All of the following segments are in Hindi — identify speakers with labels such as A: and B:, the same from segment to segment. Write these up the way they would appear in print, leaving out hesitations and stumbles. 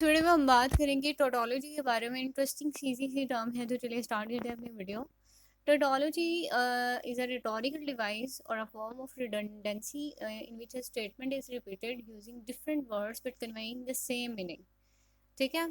A: थोड़े में हम बात करेंगे टोटोलॉजी के बारे में। इंटरेस्टिंग चीज़ी सी टर्म है, तो चलिए स्टार्ट करते हैं अपनी video. Tautology is a rhetorical device or a form of redundancy in which a statement is repeated using different words but conveying the same meaning। ठीक है।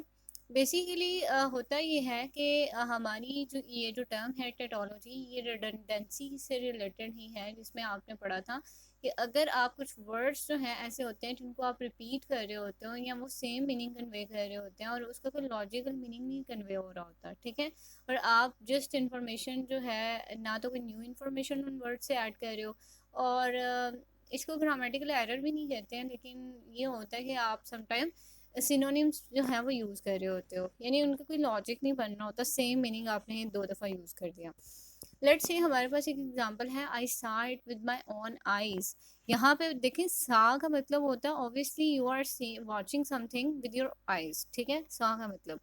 A: बेसिकली होता ये है कि हमारी जो ये जो टर्म है टेटोलॉजी, ये रिडंडेंसी से रिलेटेड ही है, जिसमें आपने पढ़ा था कि अगर आप कुछ वर्ड्स जो हैं ऐसे होते हैं जिनको आप रिपीट कर रहे होते हो या वो सेम मीनिंग कन्वे कर रहे होते हैं और उसका कोई लॉजिकल मीनिंग नहीं कन्वे हो रहा होता, ठीक है। और आप जस्ट इंफॉर्मेशन जो है, ना तो कोई न्यू इन्फॉर्मेशन उन वर्ड से ऐड कर रहे हो, और इसको ग्रामेटिकल एरर भी नहीं कहते हैं, लेकिन ये होता है कि आप समटाइम सिनोनिम्स जो है वो यूज़ कर रहे होते हो, यानी उनका कोई लॉजिक नहीं बनना होता, सेम मीनिंग आपने दो दफ़ा यूज़ कर दिया। लेट्स से हमारे पास एक एग्जांपल है, I saw it with my own eyes. यहाँ पे देखें, सा का मतलब होता है obviously you are watching something with your eyes, ठीक है, सा का मतलब।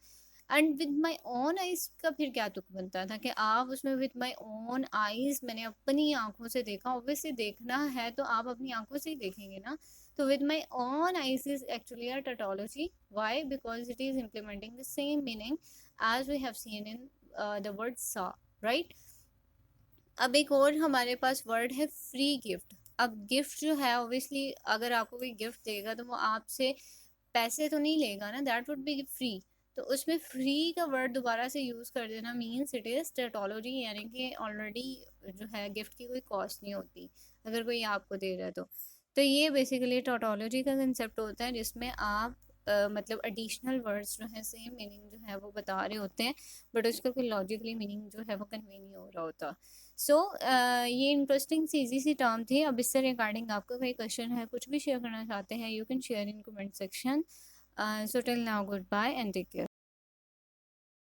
A: And with my own eyes का फिर क्या तुक बनता था कि आप उसमें विद माई ओन आईज, मैंने अपनी आंखों से देखा। ऑब्वियसली देखना है तो आप अपनी आंखों से ही देखेंगे ना। तो with my own eyes is actually a tautology. Why? Because it is implementing the same meaning as we have seen in the word saw, right? अब एक और हमारे पास वर्ड है फ्री गिफ्ट। अब गिफ्ट जो है, ऑब्वियसली अगर आपको कोई गिफ्ट देगा तो वो आपसे पैसे तो नहीं लेगा ना, दैट वुड बी फ्री। तो उसमें फ्री का वर्ड दोबारा से यूज़ कर देना मीन्स इट इज़ टेटोलॉजी, यानी कि ऑलरेडी जो है गिफ्ट की कोई कॉस्ट नहीं होती अगर कोई आपको दे रहा है तो ये बेसिकली टोटोलॉजी का कंसेप्ट होता है, जिसमें आप मतलब एडिशनल वर्ड्स जो है सेम मीनिंग जो है वो बता रहे होते हैं, बट उसका कोई लॉजिकली मीनिंग जो है वो कन्वे नहीं हो रहा होता। सो ये इंटरेस्टिंग सी इजी सी टर्म थी। अब इससे रिगार्डिंग आपका कोई क्वेश्चन है, कुछ भी शेयर करना चाहते हैं, you can share in comment section. So till now, goodbye and take care.